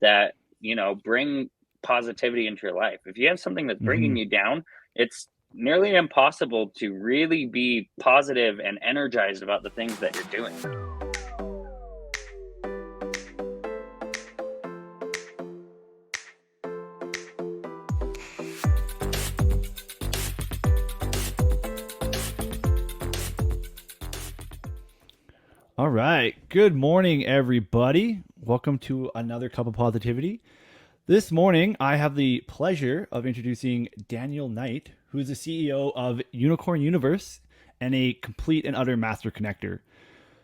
that, bring positivity into your life. If you have something that's bringing Hmm. you down, it's nearly impossible to really be positive and energized about the things that you're doing. All right. Good morning, everybody. Welcome to another Cup of Positivity. This morning, I have the pleasure of introducing Daniel Knight, who is the CEO of Unicorn Universe and a complete and utter master connector.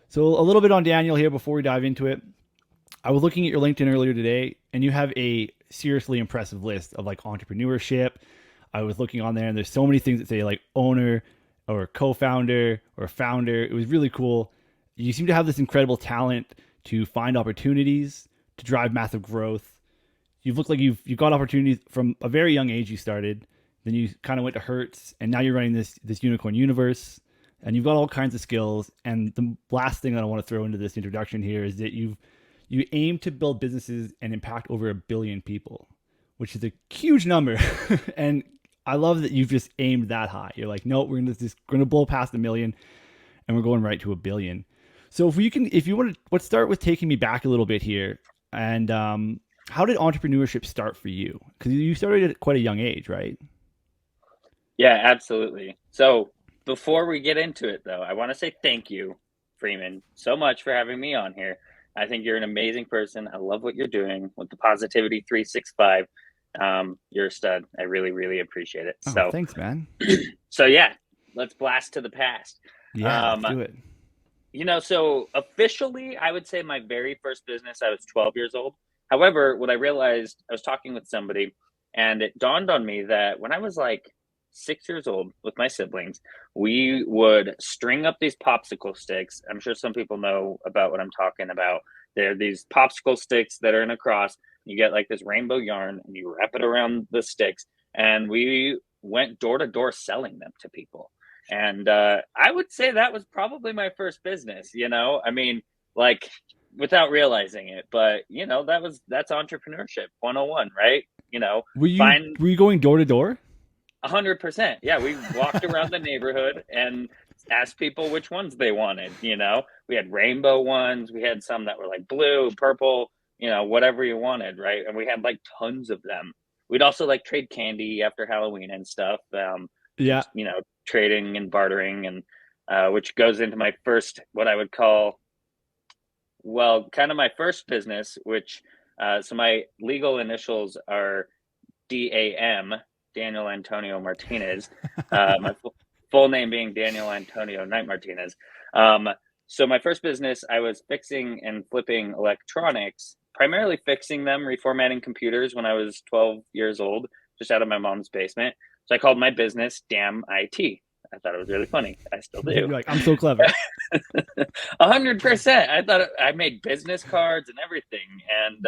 So, a little bit on Daniel here before we dive into it. I was looking at your LinkedIn earlier today, and you have a seriously impressive list of like entrepreneurship. I was looking on there, and there's so many things that say like owner or co-founder or founder. It was really cool. You seem to have this incredible talent to find opportunities to drive massive growth. You've looked like you've got opportunities from a very young age. You started, then you kind of went to Hertz, and now you're running this unicorn universe, and you've got all kinds of skills. And the last thing that I want to throw into this introduction here is that you aim to build businesses and impact over 1 billion people, which is a huge number. And I love that you've just aimed that high. You're like, no, we're gonna blow past 1 million, and we're going right to 1 billion. So if you want to, let's start with taking me back a little bit here. And how did entrepreneurship start for you? Because you started at quite a young age, right? Yeah, absolutely. So before we get into it, though, I want to say thank you, Freeman, so much for having me on here. I think you're an amazing person. I love what you're doing with the Positivity 365. You're a stud. I really, really appreciate it. Oh, So, thanks, man. so yeah, let's blast to the past. Yeah, let's Um, do it. so officially, I would say my very first business, I was 12 years old. However, what I realized, I was talking with somebody, and it dawned on me that when I was like 6 years old with my siblings, we would string up these popsicle sticks. I'm sure some people know about what I'm talking about. They're these popsicle sticks that are in a cross. You get like this rainbow yarn and you wrap it around the sticks. And we went door to door selling them to people. And I would say that was probably my first business, I mean, like without realizing it, but that's entrepreneurship 101, right? Were you Find were you going door to door? 100%. Yeah, we walked around the neighborhood and asked people which ones they wanted. We had rainbow ones, we had some that were like blue, purple, whatever you wanted, right? And we had like tons of them. We'd also like trade candy after Halloween and stuff. Yeah. Trading and bartering, and which goes into my first, what I would call, well, kind of my first business, which so my legal initials are DAM, Daniel Antonio Martinez. My full name being Daniel Antonio Knight Martinez. Um, so my first business, I was fixing and flipping electronics, primarily fixing them, reformatting computers when I was 12 years old, just out of my mom's basement. So I called my business Damn IT. I thought it was really funny. I still do. You're like, I'm so clever. 100%. I thought I made business cards and everything. And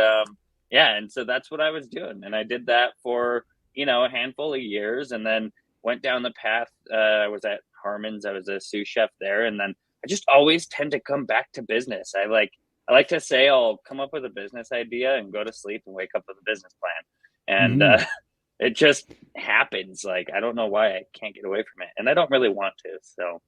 yeah, and so that's what I was doing. And I did that for, a handful of years, and then went down the path. I was at Harmon's. I was a sous chef there. And then I just always tend to come back to business. I like to say I'll come up with a business idea and go to sleep and wake up with a business plan. And Hmm. it just happens. Like, I don't know why I can't get away from it. And I don't really want to. So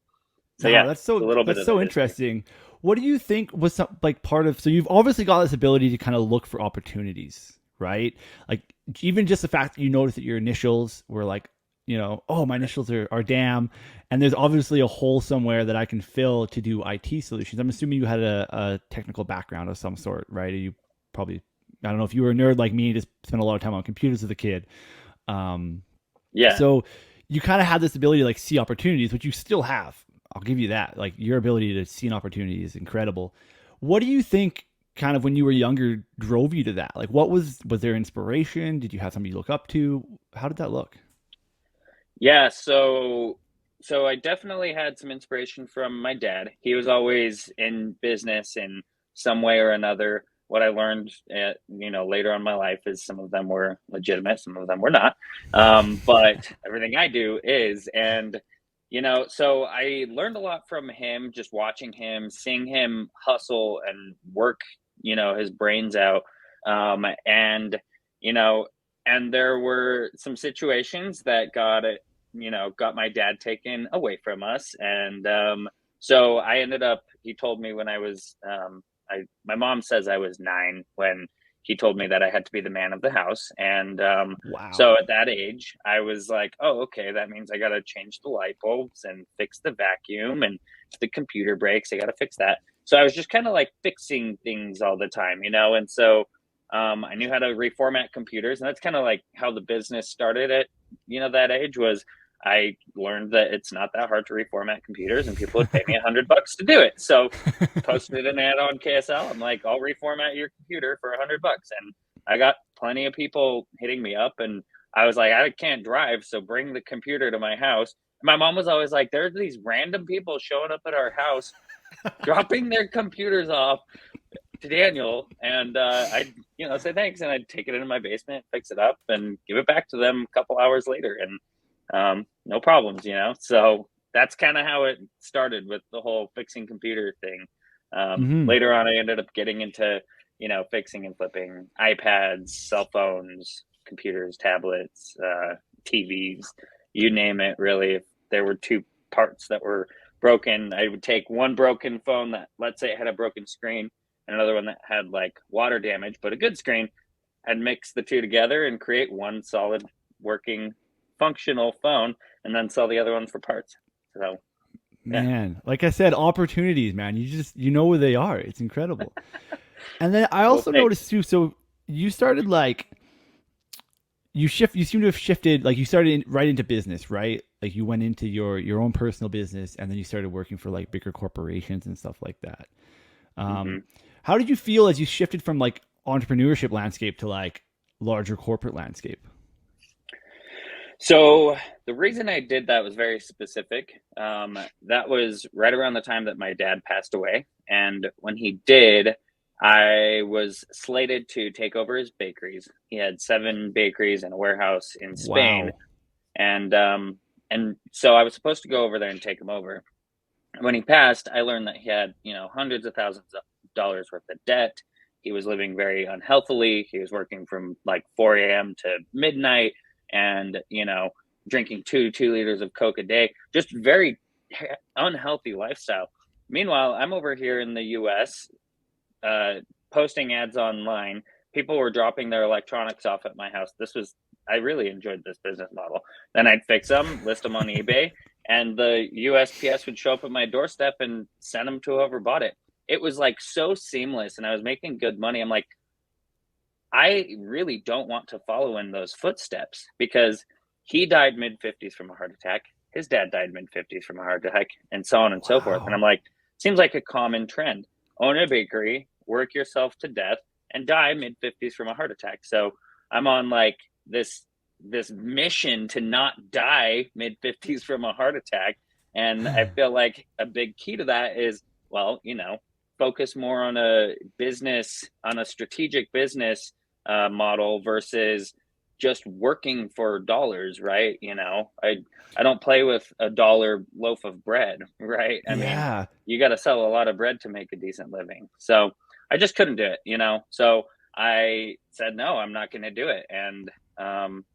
Oh, yeah, that's it's a little bit that's of the so history. interesting. What do you think was like part of? So you've obviously got this ability to kind of look for opportunities, right? Like even just the fact that you notice that your initials were like, oh, my initials are damn, and there's obviously a hole somewhere that I can fill to do IT solutions. I'm assuming you had a technical background of some sort, right? Or you probably, I don't know if you were a nerd like me, just spent a lot of time on computers as a kid. Um, Yeah. so you kind of have this ability to like see opportunities, which you still have. I'll give you that. Like your ability to see an opportunity is incredible. What do you think kind of when you were younger drove you to that? Like what was there inspiration? Did you have somebody you look up to? How did that look? Yeah, so I definitely had some inspiration from my dad. He was always in business in some way or another. What I learned later on in my life is some of them were legitimate, some of them were not. But everything I do is, and so I learned a lot from him, just watching him, seeing him hustle and work, his brains out. And, you know, and there were some situations that got my dad taken away from us. And so I ended up, he told me when I was, my mom says I was 9 when he told me that I had to be the man of the house. And Wow. so at that age, I was like, oh, okay, that means I got to change the light bulbs and fix the vacuum. And if the computer breaks, I got to fix that. So I was just kind of like fixing things all the time, And so I knew how to reformat computers. And that's kind of like how the business started at, that age was I learned that it's not that hard to reformat computers and people would pay me $100 to do it. So posted an ad on KSL. I'm like, I'll reformat your computer for $100. And I got plenty of people hitting me up. And I was like, I can't drive. So bring the computer to my house. My mom was always like, there's these random people showing up at our house, dropping their computers off to Daniel. And I'd, say thanks. And I'd take it into my basement, fix it up and give it back to them a couple hours later. And no problems, So that's kind of how it started with the whole fixing computer thing. Hmm. Later on, I ended up getting into, fixing and flipping iPads, cell phones, computers, tablets, TVs, you name it, really. If there were two parts that were broken, I would take one broken phone that, let's say, it had a broken screen and another one that had like water damage, but a good screen. I'd mix the two together and create one solid working functional phone and then sell the other one for parts. So yeah. Man, like I said, opportunities, man. You know where they are. It's incredible. And then I Well, also thanks. noticed too. So you started like you seem to have shifted. Like you started right into business, right? Like you went into your own personal business, and then you started working for like bigger corporations and stuff like that. Um, Hmm. how did you feel as you shifted from like entrepreneurship landscape to like larger corporate landscape? So the reason I did that was very specific. That was right around the time that my dad passed away. And when he did, I was slated to take over his bakeries. He had 7 bakeries and a warehouse in Spain. Wow. And so I was supposed to go over there and take him over. When he passed, I learned that he had, hundreds of thousands of dollars worth of debt. He was living very unhealthily. He was working from like 4 a.m. to midnight and, drinking 2 liters of Coke a day, just very unhealthy lifestyle. Meanwhile, I'm over here in the US, uh, posting ads online. People were dropping their electronics off at my house. I really enjoyed this business model. Then I'd fix them, list them on eBay, and the USPS would show up at my doorstep and send them to whoever bought it. It was like so seamless, and I was making good money. I'm like, I really don't want to follow in those footsteps because he died mid 50s from a heart attack. His dad died mid 50s from a heart attack, and so on and so forth. And I'm Wow. like, seems like a common trend. Own a bakery, work yourself to death, and die mid 50s from a heart attack. So I'm on like this mission to not die mid 50s from a heart attack. And I feel like a big key to that is, well, focus more on a strategic business model versus just working for dollars, right? I don't play with a dollar loaf of bread, right? I mean, Yeah. you got to sell a lot of bread to make a decent living. So I just couldn't do it. So I said, no, I'm not going to do it. And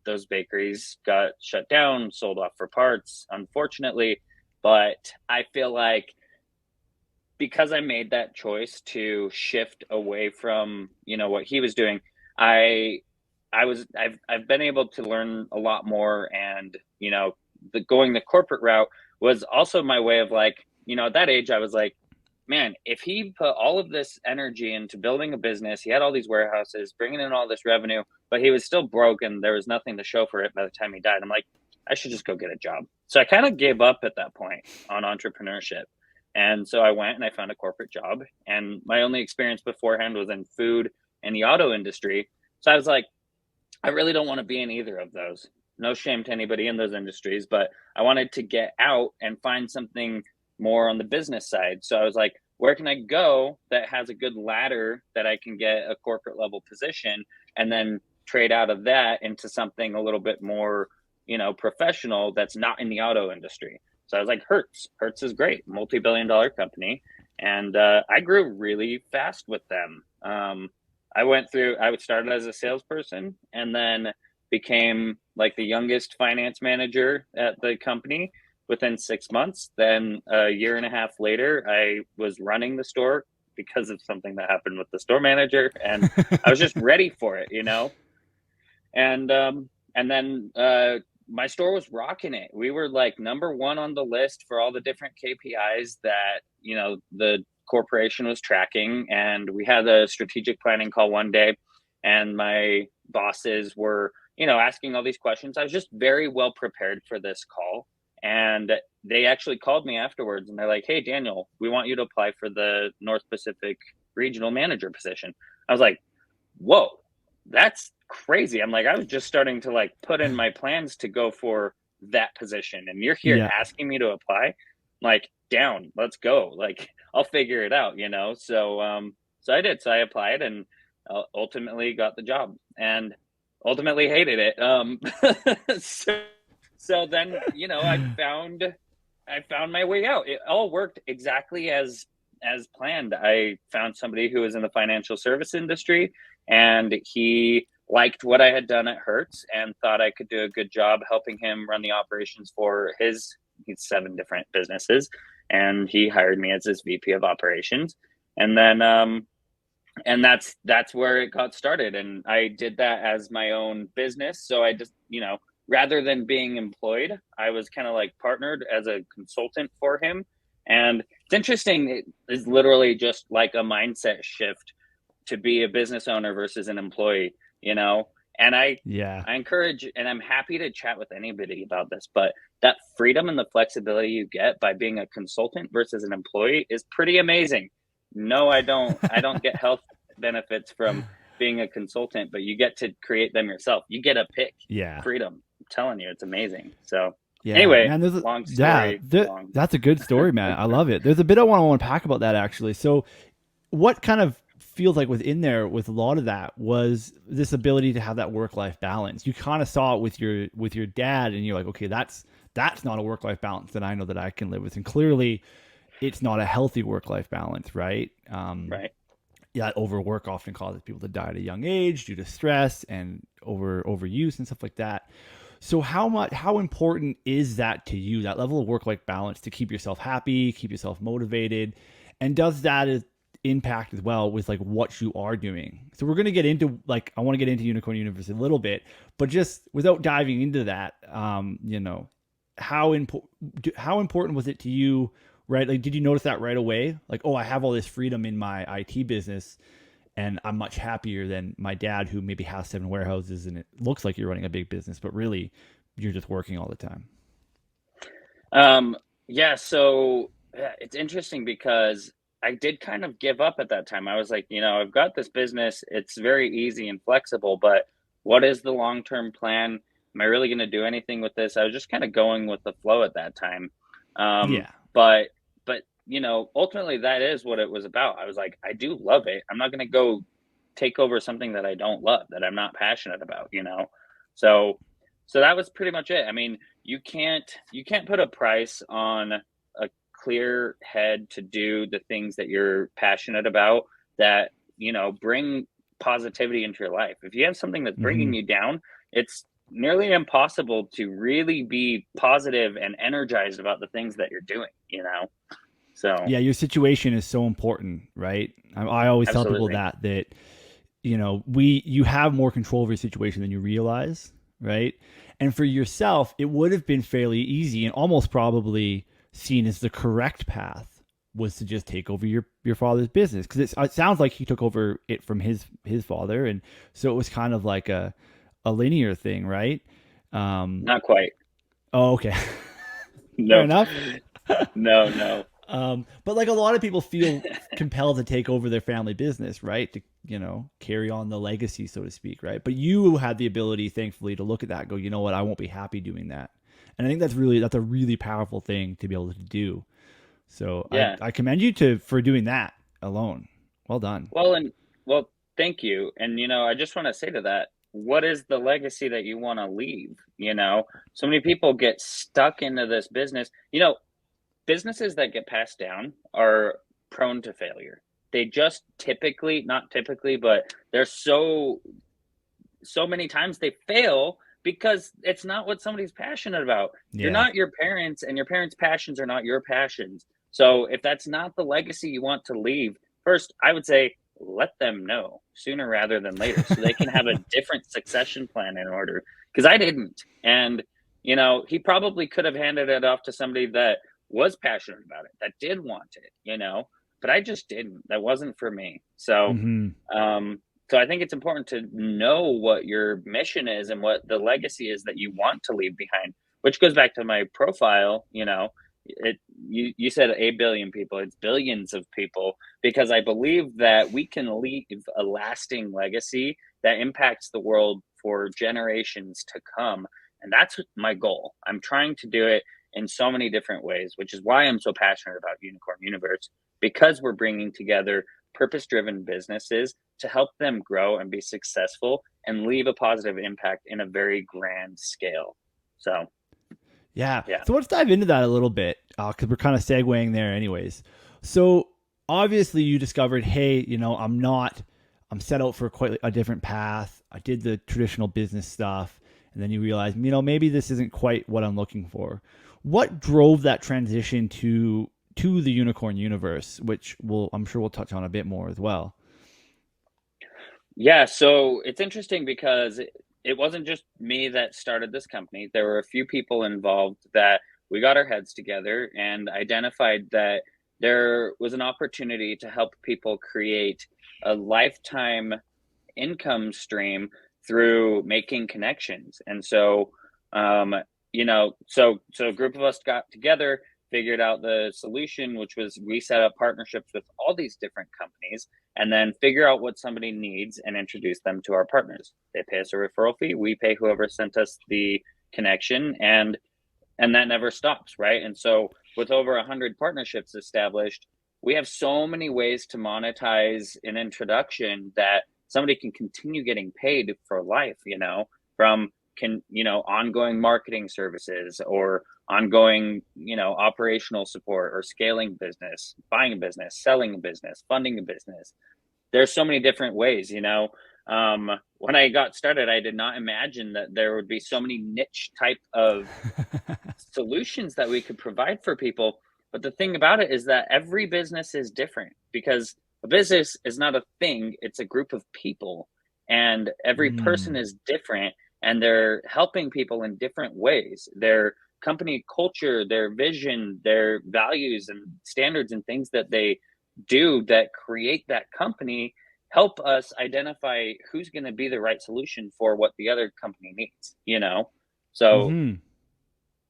those bakeries got shut down, sold off for parts, unfortunately. But I feel like because I made that choice to shift away from, what he was doing, I I've been able to learn a lot more. And, going the corporate route was also my way of like, at that age I was like, man, if he put all of this energy into building a business, he had all these warehouses, bringing in all this revenue, but he was still broke and there was nothing to show for it by the time he died. I'm like, I should just go get a job. So I kind of gave up at that point on entrepreneurship. And so I went and I found a corporate job. And my only experience beforehand was in food and the auto industry. So I was like, I really don't want to be in either of those. No shame to anybody in those industries, but I wanted to get out and find something more on the business side. So I was like, where can I go that has a good ladder that I can get a corporate level position and then trade out of that into something a little bit more, professional that's not in the auto industry. So I was like, Hertz. Hertz is great, multi-billion-dollar company. And I grew really fast with them. I started as a salesperson and then became like the youngest finance manager at the company within 6 months. Then a year and a half later, I was running the store because of something that happened with the store manager, and I was just ready for it, and then my store was rocking it. We were like number one on the list for all the different KPIs that the corporation was tracking. And we had a strategic planning call one day, and my bosses were asking all these questions. I was just very well prepared for this call, and they actually called me afterwards, and they're like, "Hey, Daniel, we want you to apply for the North Pacific regional manager position." I was like, "Whoa, that's crazy." I'm like, I was just starting to like put in my plans to go for that position, and you're here Yeah. asking me to apply. Like, down, let's go. Like, I'll figure it out. So I did. So I applied and ultimately got the job, and ultimately hated it. So then I found my way out. It all worked exactly as planned. I found somebody who was in the financial service industry, and he liked what I had done at Hertz and thought I could do a good job helping him run the operations for he's 7 different businesses, and he hired me as his VP of operations. And then and that's where it got started, and I did that as my own business. So I just, rather than being employed, I was kind of like partnered as a consultant for him. And it's interesting, it is literally just like a mindset shift to be a business owner versus an employee. And I Yeah. I encourage, and I'm happy to chat with anybody about this, but that freedom and the flexibility you get by being a consultant versus an employee is pretty amazing. No, I don't get health benefits from being a consultant, but you get to create them yourself. You get a pick. Yeah. Freedom. I'm telling you, it's amazing. So Yeah, anyway, man. long story long. That's a good story, man. I love it. There's a bit I want to unpack about that actually. So, what kind of feels like within there with a lot of that was this ability to have that work life balance. You kind of saw it with your dad, and you're like, okay, that's not a work life balance that I know that I can live with, and clearly, it's not a healthy work life balance, right? Right. Yeah, overwork often causes people to die at a young age due to stress and overuse and stuff like that. So how important is that to you, that level of work life balance to keep yourself happy, keep yourself motivated? And does that impact as well with like what you are doing? So we're going to get into like, I want to get into Unicorn Universe a little bit, but just without diving into that, how important was it to you, right? Like, did you notice that right away? Like, oh, I have all this freedom in my IT business, and I'm much happier than my dad, who maybe has 7 warehouses and it looks like you're running a big business, but really you're just working all the time. Yeah, so it's interesting because I did kind of give up at that time. I was like, I've got this business, it's very easy and flexible, but what is the long-term plan? Am I really going to do anything with this? I was just kind of going with the flow at that time. Um, Yeah. but ultimately that is what it was about. I was like, I do love it. I'm not going to go take over something that I don't love, that I'm not passionate about. So so that was pretty much it. I mean, you can't put a price on a clear head to do the things that you're passionate about, that bring positivity into your life. If you have something that's bringing Hmm. you down, it's nearly impossible to really be positive and energized about the things that you're doing. So Yeah, your situation is so important, right? I always tell people absolutely. that you have more control over your situation than you realize, right? And for yourself, it would have been fairly easy and almost probably seen as the correct path was to just take over your father's business, because it sounds like he took over it from his father, and so it was kind of like a linear thing, right? Um, Not quite. oh, okay, fair Nope. enough. No, no. But like a lot of people feel compelled to take over their family business, right? To, carry on the legacy, so to speak, right? But you had the ability, thankfully, to look at that and go, you know what, I won't be happy doing that. And I think that's a really powerful thing to be able to do. So Yeah. I commend you for doing that alone. Well done. Well, thank you. And I just want to say to that, what is the legacy that you want to leave? So many people get stuck into this business. Businesses that get passed down are prone to failure. they just typically, not typically, but they're so many times they fail because it's not what somebody's passionate about. You're Yeah. not your parents, and your parents' passions are not your passions. So if that's not the legacy you want to leave, first, I would say let them know sooner rather than later so they can have a different succession plan in order. Because I didn't. And, he probably could have handed it off to somebody that was passionate about it, that did want it, but I just didn't. That wasn't for me. So, Hmm. um, so I think it's important to know what your mission is and what the legacy is that you want to leave behind, which goes back to my profile. You said a billion people, it's billions of people, because I believe that we can leave a lasting legacy that impacts the world for generations to come. And that's my goal. I'm trying to do it in so many different ways, which is why I'm so passionate about Unicorn Universe, because we're bringing together purpose driven businesses to help them grow and be successful and leave a positive impact in a very grand scale. So, Yeah. yeah. So let's dive into that a little bit because we're kind of segueing there, anyways. So obviously, you discovered, hey, I'm set out for quite a different path. I did the traditional business stuff, and then you realize, maybe this isn't quite what I'm looking for. What drove that transition to the unicorn universe, which I'm sure we'll touch on a bit more as well. Yeah, so it's interesting because it wasn't just me that started this company. There were a few people involved that we got our heads together and identified that there was an opportunity to help people create a lifetime income stream through making connections. And so, so a group of us got together, figured out the solution, which was we set up partnerships with all these different companies and then figure out what somebody needs and introduce them to our partners. They pay us a referral fee. We pay whoever sent us the connection, and that never stops, right? And so with over 100 partnerships established, we have so many ways to monetize an introduction that somebody can continue getting paid for life, from ongoing marketing services or ongoing, operational support or scaling business, buying a business, selling a business, funding a business. There's so many different ways. When I got started, I did not imagine that there would be so many niche type of solutions that we could provide for people. But the thing about it is that every business is different, because a business is not a thing, it's a group of people. And every person Mm. is different, and they're helping people in different ways. Their company culture, their vision, their values and standards and things that they do that create that company help us identify who's going to be the right solution for what the other company needs. So Hmm.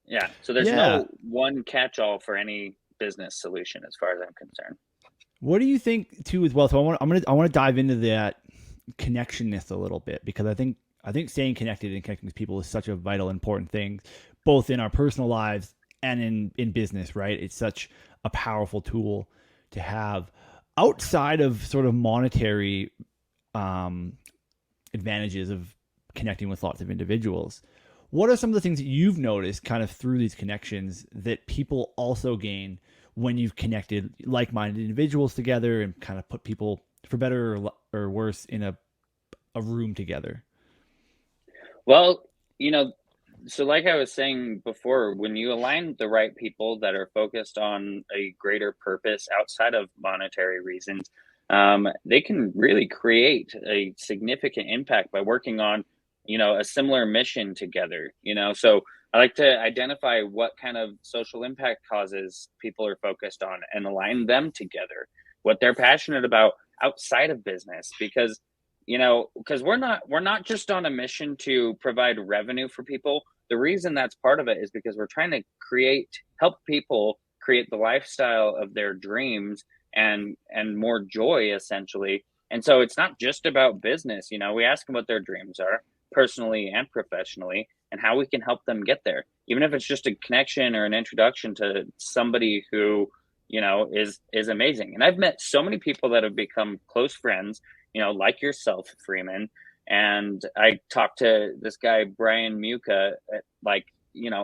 yeah. So there's Yeah. no one catch-all for any business solution as far as I'm concerned. What do you think too as well? So I want to dive into that connectionness a little bit because I think staying connected and connecting with people is such a vital, important thing, both in our personal lives and in business. Right? It's such a powerful tool to have outside of sort of monetary um, advantages of connecting with lots of individuals. What are some of the things that you've noticed kind of through these connections that people also gain when you've connected like-minded individuals together and kind of put people, for better or worse, in a room together? Well, you know, so like I was saying before, when you align the right people that are focused on a greater purpose outside of monetary reasons, they can really create a significant impact by working on, a similar mission together. So I like to identify what kind of social impact causes people are focused on and align them together, what they're passionate about outside of business, because we're not just on a mission to provide revenue for people. The reason that's part of it is because we're trying to help people create the lifestyle of their dreams and more joy, essentially. And so it's not just about business. We ask them what their dreams are, personally and professionally, and how we can help them get there, even if it's just a connection or an introduction to somebody who is amazing. And I've met so many people that have become close friends, like yourself, Freeman. And I talk to this guy, Brian Muka, like,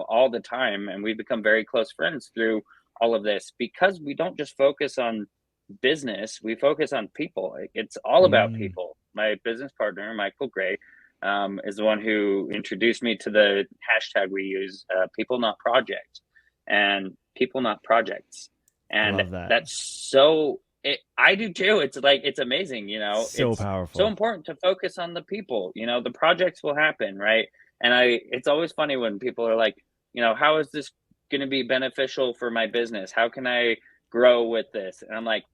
all the time. And we've become very close friends through all of this, because we don't just focus on business, we focus on people. It's all about Mm, people. My business partner, Michael Gray, is the one who introduced me to the hashtag we use, people not projects, and people not projects. I And love that. that's so, I do too. It's like, it's amazing. So It's so powerful. important to focus on the people. The projects will happen, right? And it's always funny when people are like, how is this going to be beneficial for my business? How can I grow with this? And I'm like,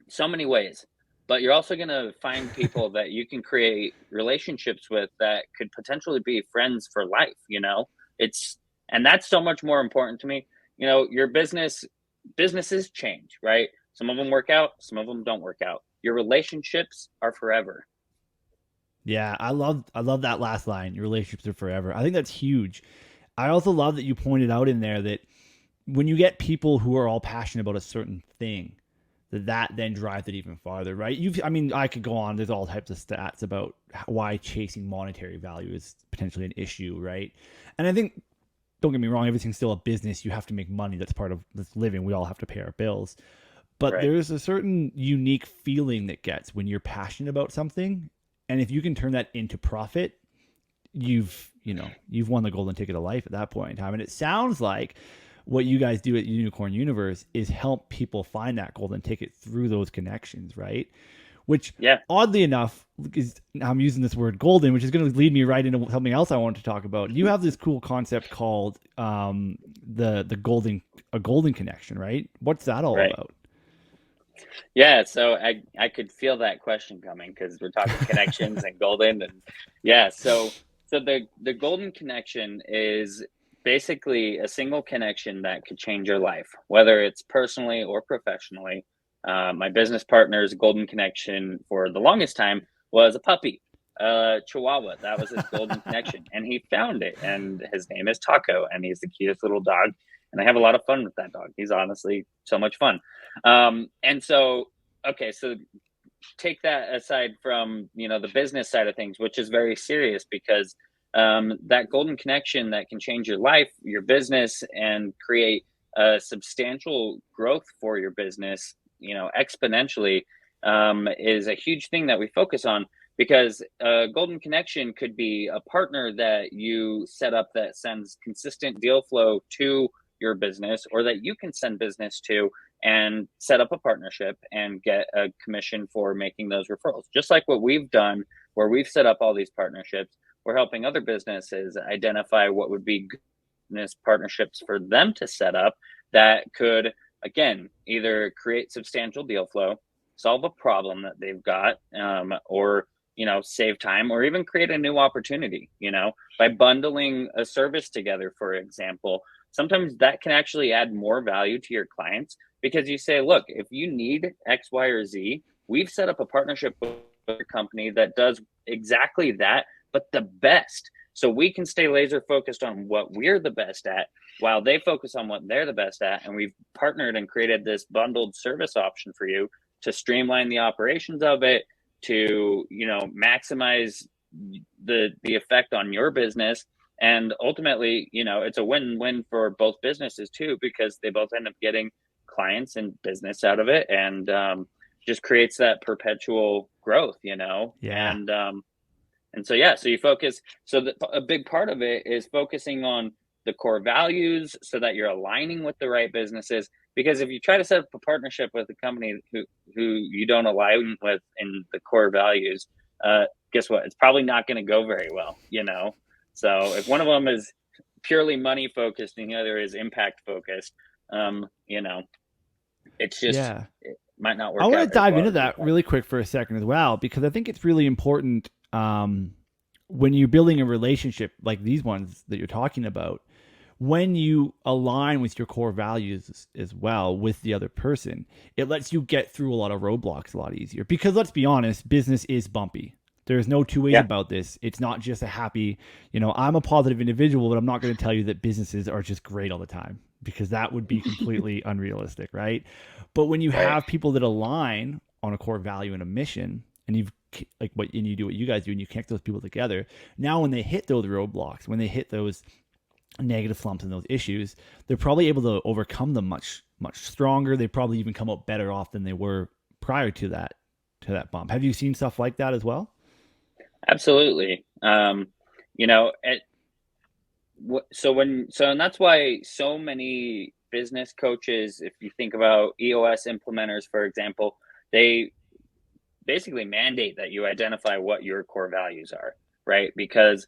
so many ways. But you're also going to find people that you can create relationships with that could potentially be friends for life. It's, and that's so much more important to me. Your businesses change, right? Some of them work out, some of them don't work out. Your relationships are forever. Yeah, I love that last line. Your relationships are forever. I think that's huge. I also love that you pointed out in there that when you get people who are all passionate about a certain thing, that then drives it even farther, right? I mean, I could go on. There's all types of stats about why chasing monetary value is potentially an issue, right? And I think, don't get me wrong, everything's still a business. You have to make money. That's part of this living. We all have to pay our bills. But Right. there's a certain unique feeling that gets when you're passionate about something, and if you can turn that into profit, you've won the golden ticket of life at that point in time. And it sounds like what you guys do at Unicorn Universe is help people find that golden ticket through those connections, right? Which, Yeah. oddly enough, is, I'm using this word golden, which is going to lead me right into something else I wanted to talk about. You have this cool concept called the golden connection, right? What's that all Right. about? Yeah, so I could feel that question coming because we're talking connections and golden, and yeah, so the golden connection is basically a single connection that could change your life, whether it's personally or professionally. My business partner's golden connection for the longest time was a puppy, Chihuahua. That was his golden connection, and he found it, and his name is Taco, and he's the cutest little dog, and I have a lot of fun with that dog. He's honestly so much fun. And so, okay, so take that aside from the business side of things, which is very serious because that golden connection that can change your life, your business, and create a substantial growth for your business, exponentially, is a huge thing that we focus on because a golden connection could be a partner that you set up that sends consistent deal flow to your business or that you can send business to and set up a partnership and get a commission for making those referrals. Just like what we've done, where we've set up all these partnerships, we're helping other businesses identify what would be business partnerships for them to set up that could, again, either create substantial deal flow, solve a problem that they've got, or save time, or even create a new opportunity. By bundling a service together, for example, sometimes that can actually add more value to your clients because you say, look, if you need X, Y, or Z, we've set up a partnership with a company that does exactly that, but the best. So we can stay laser focused on what we're the best at while they focus on what they're the best at. And we've partnered and created this bundled service option for you to streamline the operations of it, to, maximize the effect on your business. And ultimately, it's a win-win for both businesses too, because they both end up getting clients and business out of it, and just creates that perpetual growth, Yeah. and so yeah, so you focus. So a big part of it is focusing on the core values, so that you're aligning with the right businesses. Because if you try to set up a partnership with a company who you don't align with in the core values, guess what? It's probably not going to go very well. So if one of them is purely money focused and the other is impact focused, um, you know, it's just, Yeah. it might not I work want to out as dive well into as you'd that like. really quick for a second as well, because I think it's really important when you're building a relationship like these ones that you're talking about, when you align with your core values as well with the other person, it lets you get through a lot of roadblocks a lot easier. Because let's be honest, business is bumpy. There's no two ways Yeah. about this. It's not just a happy, I'm a positive individual, but I'm not going to tell you that businesses are just great all the time because that would be completely unrealistic, right? But when you Right. have people that align on a core value and a mission, and you do what you guys do, and you connect those people together. Now, when they hit those roadblocks, when they hit those negative slumps and those issues, they're probably able to overcome them much stronger. They probably even come out better off than they were prior to that bump. Have you seen stuff like that as well? Absolutely. You know, and that's why so many business coaches, if you think about EOS implementers, for example, they basically mandate that you identify what your core values are, right? Because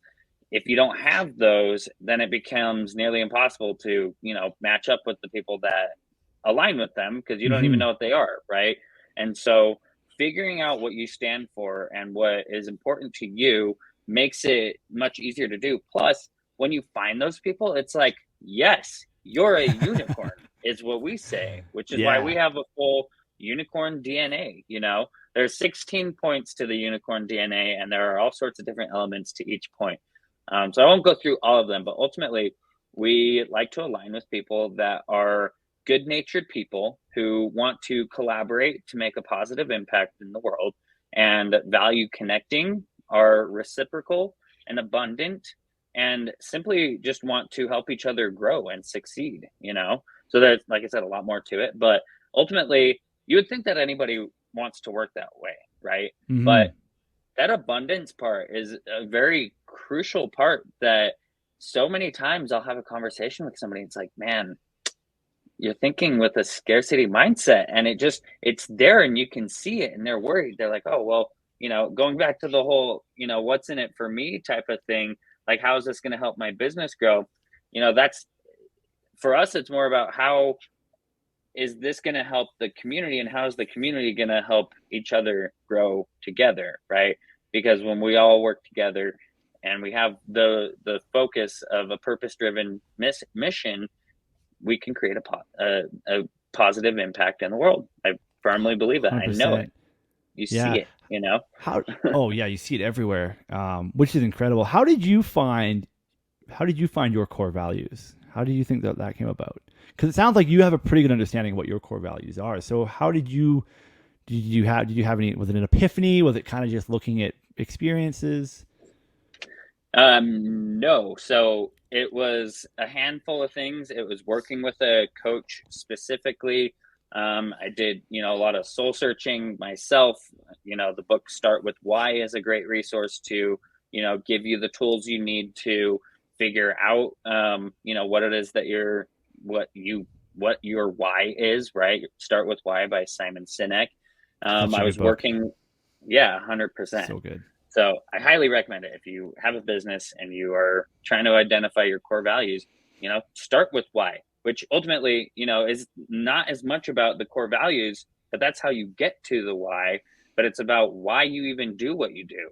if you don't have those, then it becomes nearly impossible to, match up with the people that align with them because you don't even Mm-hmm. know what they are, right? And so figuring out what you stand for and what is important to you makes it much easier to do. Plus, when you find those people, it's like, yes, you're a unicorn, is what we say, which is why we Yeah, have a full unicorn DNA. There's 16 points to the unicorn DNA, and there are all sorts of different elements to each point. So I won't go through all of them, but ultimately, we like to align with people that are good natured people who want to collaborate to make a positive impact in the world and value connecting, are reciprocal and abundant, and simply just want to help each other grow and succeed. So there's, like I said, a lot more to it, but ultimately, you would think that anybody wants to work that way, right? mm-hmm. But that abundance part is a very crucial part that so many times I'll have a conversation with somebody. It's like, man, you're thinking with a scarcity mindset, and it's there and you can see it, and they're worried. They're like, oh, well, going back to the whole, what's in it for me type of thing, like, how is this going to help my business grow? That's, for us, it's more about how is this going to help the community, and how is the community going to help each other grow together, right? Because when we all work together and we have the focus of a purpose driven mission, we can create a positive impact in the world. I firmly believe that. I know it. 100%. You Yeah. see it. How? Oh, yeah. You see it everywhere, which is incredible. How did you find your core values? How do you think that that came about? Because it sounds like you have a pretty good understanding of what your core values are. So how did you have any? Was it an epiphany? Was it kind of just looking at experiences? No. So it was a handful of things. It was working with a coach specifically. I did, a lot of soul searching myself. The book Start With Why is a great resource to, give you the tools you need to figure out, what it is that what your why is, right? Start With Why by Simon Sinek. Such a I good was book. working, yeah, 100%. So good. So I highly recommend it. If you have a business and you are trying to identify your core values, start with why, which ultimately, is not as much about the core values, but that's how you get to the why. But it's about why you even do what you do.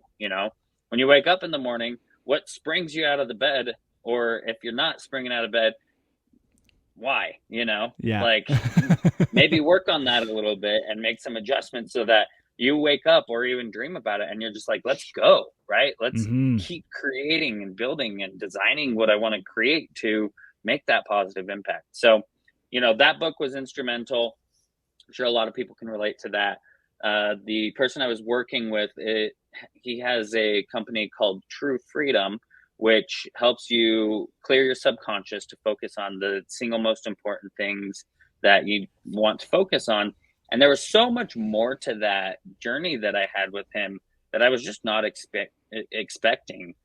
When you wake up in the morning, what springs you out of the bed? Or if you're not springing out of bed, why? Yeah. Like, maybe work on that a little bit and make some adjustments so that you wake up or even dream about it and you're just like, let's go, right? Let's Mm-hmm. keep creating and building and designing what I want to create to make that positive impact. So, that book was instrumental. I'm sure a lot of people can relate to that. The person I was working with, he has a company called True Freedom, which helps you clear your subconscious to focus on the single most important things that you want to focus on. And there was so much more to that journey that I had with him that I was just not expecting.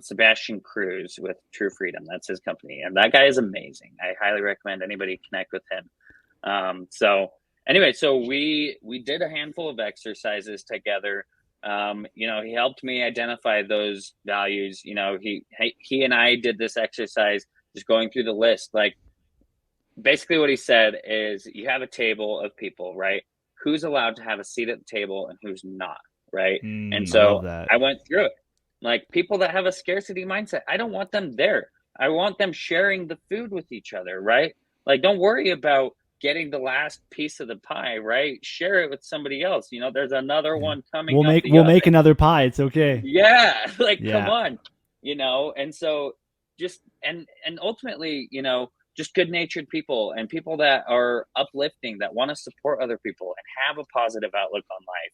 Sebastian Cruz with True Freedom, that's his company. And that guy is amazing. I highly recommend anybody connect with him. So anyway, so we did a handful of exercises together. He helped me identify those values. He and I did this exercise, just going through the list. Like, basically what he said is, you have a table of people, right? Who's allowed to have a seat at the table and who's not, right? And I love so that. I went through it. Like, people that have a scarcity mindset, I don't want them there. I want them sharing the food with each other, right? Like, don't worry about getting the last piece of the pie, right? Share it with somebody else. There's another Yeah. one coming out the We'll make oven. another pie. It's okay. Yeah, like, come Yeah. on. And so just and ultimately, just good natured people and people that are uplifting, that want to support other people and have a positive outlook on life.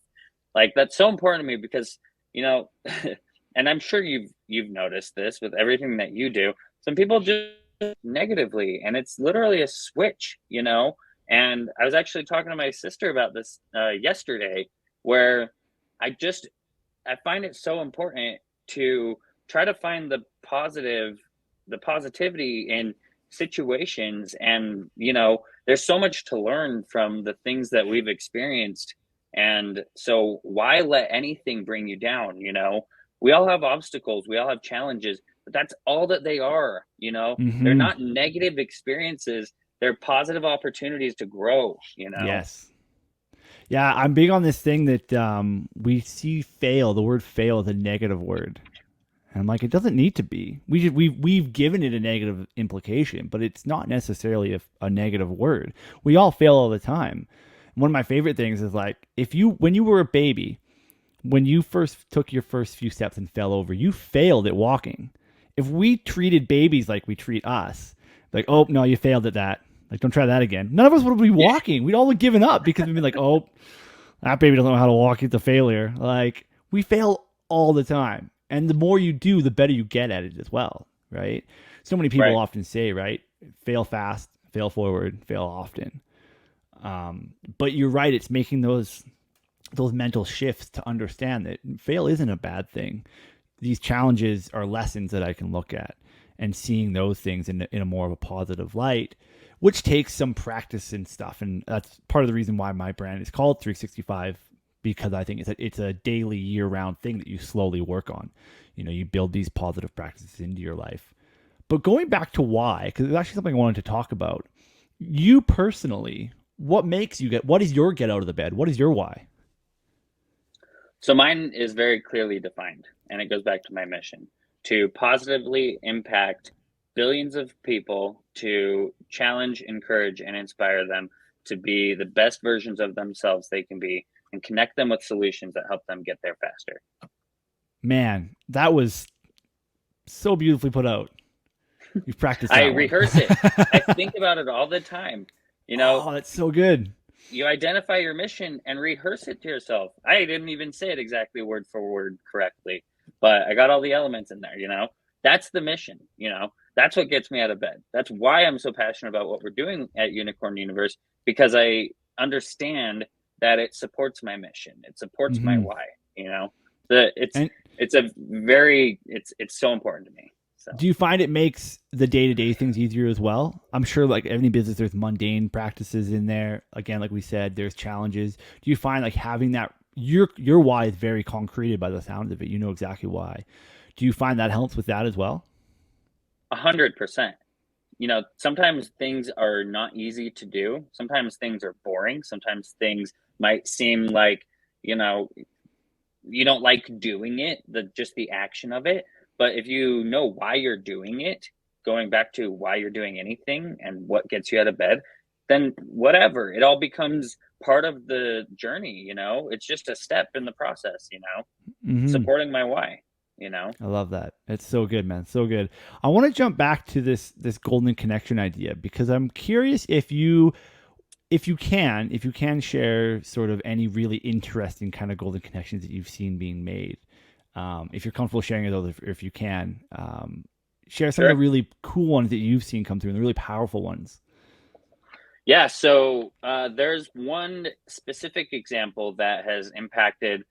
Like, that's so important to me because, and I'm sure you've noticed this with everything that you do. some people just negatively, and it's literally a switch, you know. And I was actually talking to my sister about this yesterday, where I just I find it so important to try to find the positivity in situations. And, you know, there's so much to learn from the things that we've experienced. And so why let anything bring you down? You know, we all have obstacles, we all have challenges, but that's all that they are. You know, they're Mm-hmm. not negative experiences, they're positive opportunities to grow, you know? Yes. Yeah, I'm big on this thing that we see fail, the word fail is a negative word. And I'm like, it doesn't need to be. We've given it a negative implication, but it's not necessarily a negative word. We all fail all the time. One of my favorite things is like, if you when you were a baby, when you first took your first few steps and fell over, you failed at walking. If we treated babies like we treat us, like, oh no, you failed at that. Like, don't try that again. None of us would be Yeah, walking. We'd all have given up because we'd be like, oh, that baby doesn't know how to walk. It's a failure. Like, we fail all the time. And the more you do, the better you get at it as well, right? So many people right. often say, right, fail fast, fail forward, fail often. But you're right. It's making those mental shifts to understand that fail isn't a bad thing. These challenges are lessons that I can look at and seeing those things in a more of a positive light, which takes some practice and stuff. And that's part of the reason why my brand is called 365, because I think it's a daily, year round thing that you slowly work on. You know, you build these positive practices into your life. But going back to why, because it's actually something I wanted to talk about. You personally, what is your get out of the bed? What is your why? So mine is very clearly defined, and it goes back to my mission to positively impact billions of people, to challenge, encourage, and inspire them to be the best versions of themselves they can be, and connect them with solutions that help them get there faster. Man, that was so beautifully put out. You've practiced I that one. rehearse it. I think about it all the time. You know, Oh, that's so good. you identify your mission and rehearse it to yourself. I didn't even say it exactly word for word correctly, but I got all the elements in there, you know? That's the mission, you know? That's what gets me out of bed. That's why I'm so passionate about what we're doing at Unicorn Universe, because I understand that it supports my mission. It supports my Hmm. why, you know? The And it's so important to me. So do you find it makes the day to day things easier as well? I'm sure, like any business, there's mundane practices in there. Again, like we said, there's challenges. Do you find like having that your why is very concreted by the sound of it? You know exactly why. Do you find that helps with that as well? 100%. You know, sometimes things are not easy to do. Sometimes things are boring. Sometimes things might seem like, you know, you don't like doing it, just the action of it. But if you know why you're doing it, going back to why you're doing anything and what gets you out of bed, then whatever, it all becomes part of the journey, you know? It's just a step in the process, you know? Hmm. Supporting my why, you know? I love that. It's so good, man. So good. I want to jump back to this golden connection idea because I'm curious if you can share sort of any really interesting kind of golden connections that you've seen being made. If you're comfortable sharing those, if you can, share some of the Sure. really cool ones that you've seen come through and the really powerful ones. Yeah, so there's one specific example that has impacted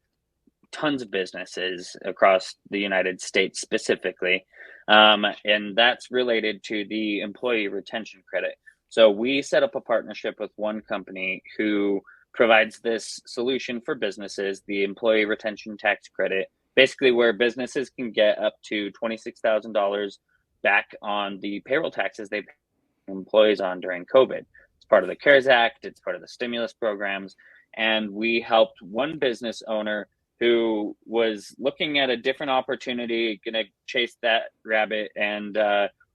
tons of businesses across the United States specifically, and that's related to the employee retention credit. So we set up a partnership with one company who provides this solution for businesses, the employee retention tax credit, basically where businesses can get up to $26,000 back on the payroll taxes they pay employees on during COVID. It's part of the CARES Act, it's part of the stimulus programs. And we helped one business owner who was looking at a different opportunity, going to chase that rabbit. And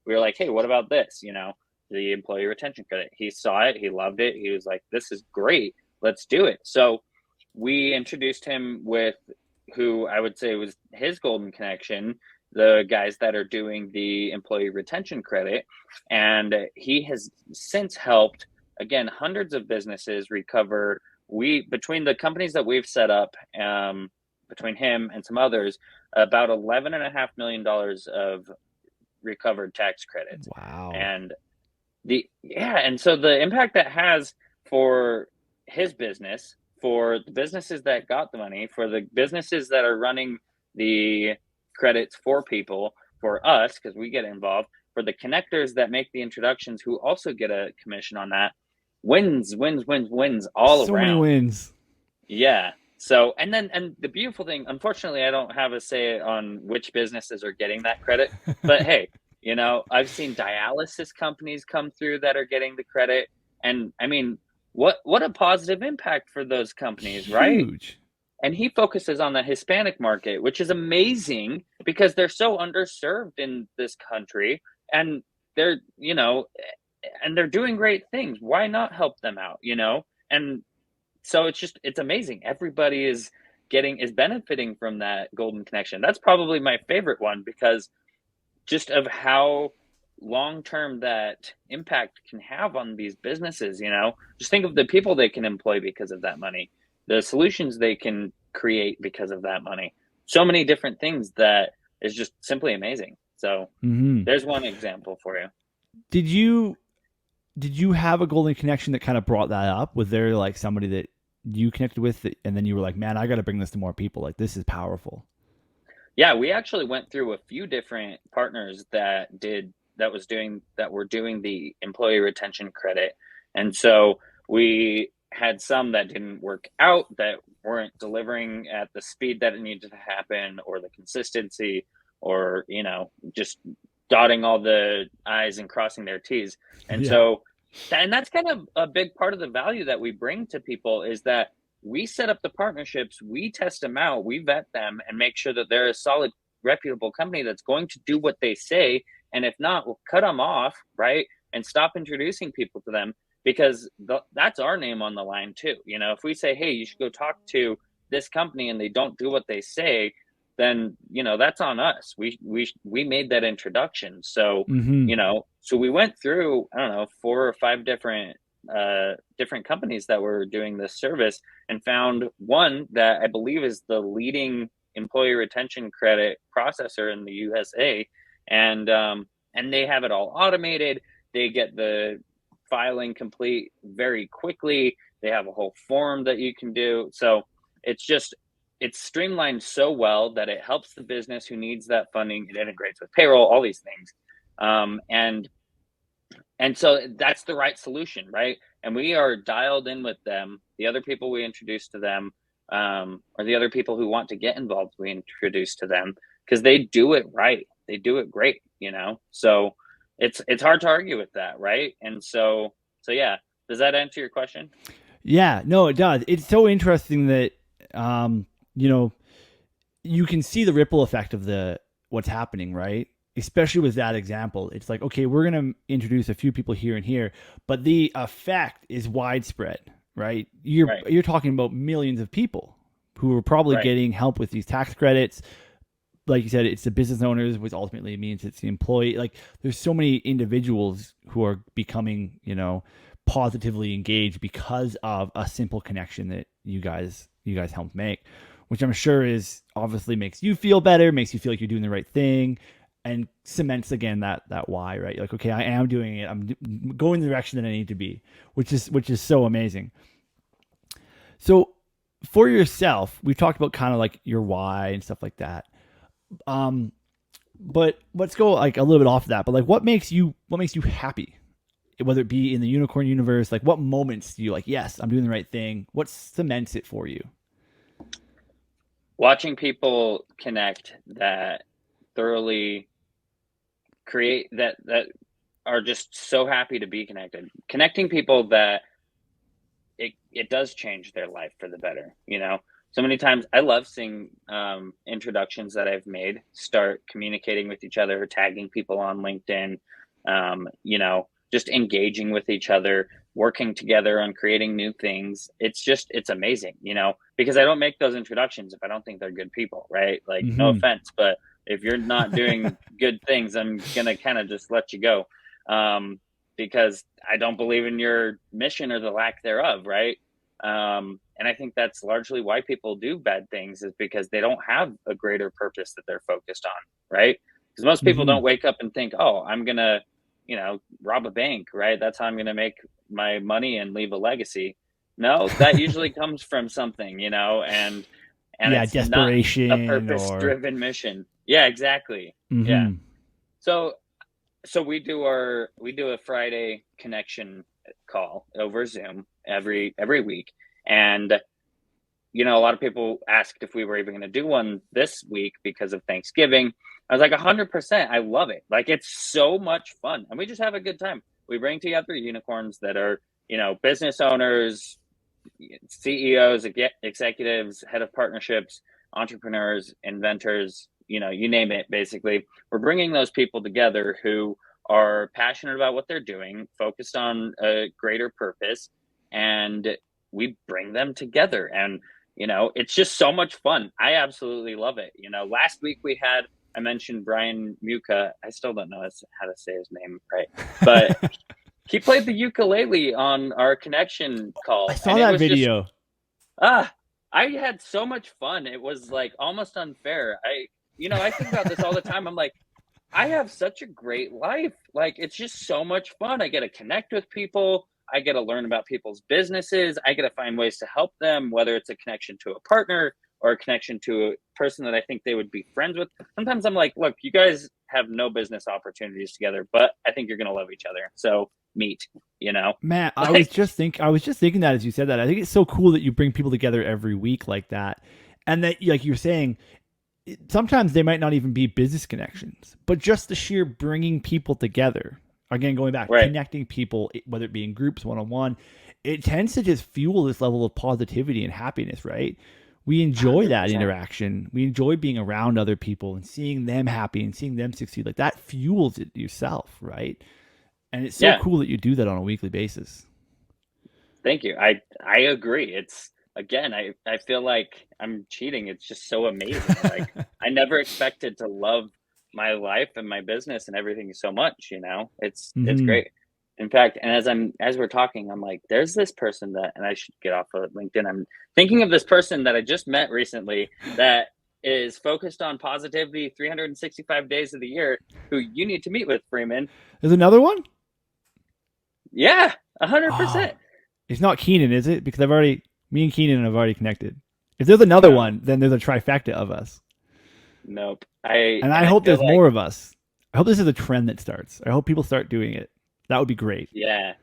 we were like, hey, what about this? You know, the employee retention credit. He saw it, he loved it. He was like, this is great. Let's do it. So we introduced him with who I would say was his golden connection, the guys that are doing the employee retention credit. And he has since helped, again, hundreds of businesses recover. Between the companies that we've set up, between him and some others, about $11.5 million of recovered tax credits. Wow. And and so the impact that has for his business, for the businesses that got the money, for the businesses that are running the credits for people, for us, because we get involved, for the connectors that make the introductions who also get a commission on that, wins all So many around. wins. Yeah. So, and the beautiful thing, unfortunately, I don't have a say on which businesses are getting that credit, but hey, I've seen dialysis companies come through that are getting the credit. And I mean, what a positive impact for those companies, right? Huge. And he focuses on the Hispanic market, which is amazing because they're so underserved in this country, and they're, and they're doing great things. Why not help them out, And so it's amazing. Everybody is benefiting from that golden connection. That's probably my favorite one because just of how long term that impact can have on these businesses. Just think of the people they can employ because of that money, the solutions they can create because of that money. So many different things that is just simply amazing. So there's one example for you. Did you have a golden connection that kind of brought that up? Was there like somebody that you connected with and then you were like, man, I got to bring this to more people. Like, this is powerful. Yeah, we actually went through a few different partners that were doing the employee retention credit. And so we had some that didn't work out, that weren't delivering at the speed that it needed to happen, or the consistency, or just dotting all the I's and crossing their T's. And Yeah. so and that's kind of a big part of the value that we bring to people, is that we set up the partnerships, we test them out, we vet them, and make sure that they're a solid, reputable company that's going to do what they say. And if not, we'll cut them off, right? And stop introducing people to them, because that's our name on the line too. If we say, hey, you should go talk to this company, and they don't do what they say, then that's on us. We made that introduction. So so we went through, I don't know, 4 or 5 different companies that were doing this service, and found one that I believe is the leading employee retention credit processor in the USA. And they have it all automated. They get the filing complete very quickly. They have a whole form that you can do. So it's streamlined so well that it helps the business who needs that funding. It integrates with payroll, all these things. And so that's the right solution, right? And we are dialed in with them. The other people we introduce to them, or the other people who want to get involved, we introduce to them, because they do it right. They do it great, So it's hard to argue with that, right? And so yeah. Does that answer your question? Yeah, no, it does. It's so interesting that you can see the ripple effect of what's happening, right? Especially with that example. It's like, okay, we're going to introduce a few people here and here, but the effect is widespread, right? You're talking about millions of people who are probably getting help with these tax credits. Like you said, it's the business owners, which ultimately means it's the employee. Like, there's so many individuals who are becoming, positively engaged because of a simple connection that you guys helped make, which I'm sure is obviously makes you feel better, makes you feel like you're doing the right thing, and cements again that why, right? You're like, okay, I am doing it. I'm going the direction that I need to be, which is so amazing. So for yourself, we've talked about kind of like your why and stuff like that. But let's go like a little bit off of that. But like, what makes you happy? Whether it be in the unicorn universe, like what moments do you like, yes, I'm doing the right thing? What cements it for you? Watching people connect that thoroughly create that are just so happy to be connecting people that it does change their life for the better. So many times I love seeing introductions that I've made start communicating with each other, tagging people on LinkedIn, just engaging with each other, working together on creating new things. It's amazing, because I don't make those introductions if I don't think they're good people, right? Like, no offense, but if you're not doing good things, I'm going to kind of just let you go, because I don't believe in your mission or the lack thereof, right? And I think that's largely why people do bad things, is because they don't have a greater purpose that they're focused on, right? Because most people Hmm. don't wake up and think, oh, I'm going to, rob a bank, right? That's how I'm going to make my money and leave a legacy. No, that usually comes from something, and Yeah, it's not a desperation purpose or. driven mission. Yeah, exactly. Yeah. Hmm. So we do a Friday connection call over Zoom every week. And a lot of people asked if we were even going to do one this week because of Thanksgiving. I was like, 100%. I love it. Like, it's so much fun. And we just have a good time. We bring together unicorns that are, business owners, CEOs, executives, head of partnerships, entrepreneurs, inventors, you name it, basically. We're bringing those people together who are passionate about what they're doing, focused on a greater purpose, and we bring them together. And, it's just so much fun. I absolutely love it. Last week I mentioned Brian Muka. I still don't know how to say his name right, but he played the ukulele on our connection I call, saw and it that was just video. ah, I had so much fun. It was like almost unfair. I think about this all the time. I'm like, I have such a great life. Like, it's just so much fun. I get to connect with people. I get to learn about people's businesses. I get to find ways to help them, whether it's a connection to a partner or a connection to a person that I think they would be friends with. Sometimes I'm like, look, you guys have no business opportunities together, but I think you're going to love each other. So meet, Matt, like, I was just thinking that as you said that. I think it's so cool that you bring people together every week like that. And that, like you're saying, sometimes they might not even be business connections, but just the sheer bringing people together. Again, going back, right. connecting people, whether it be in groups, one on one, it tends to just fuel this level of positivity and happiness, right? We enjoy that 100%. interaction. We enjoy being around other people and seeing them happy and seeing them succeed. Like that fuels it yourself, right? And it's so Yeah. cool that you do that on a weekly basis. Thank you. I agree. It's again, I feel like I'm cheating. It's just so amazing. Like, I never expected to love my life and my business and everything so much. It's Hmm. great. In fact, and as we're talking, I'm like, there's this person that, and I should get off of LinkedIn. I'm thinking of this person that I just met recently that is focused on positivity 365 days of the year, who you need to meet with, Freeman. There's another one? Yeah, 100%. Oh, it's not Keenan, is it? Because me and Keenan have already connected. If there's another No, one, then there's a trifecta of us. nope. I And I and I hope feel there's like, more of us. I hope this is a trend that starts. I hope people start doing it. That would be great. yeah,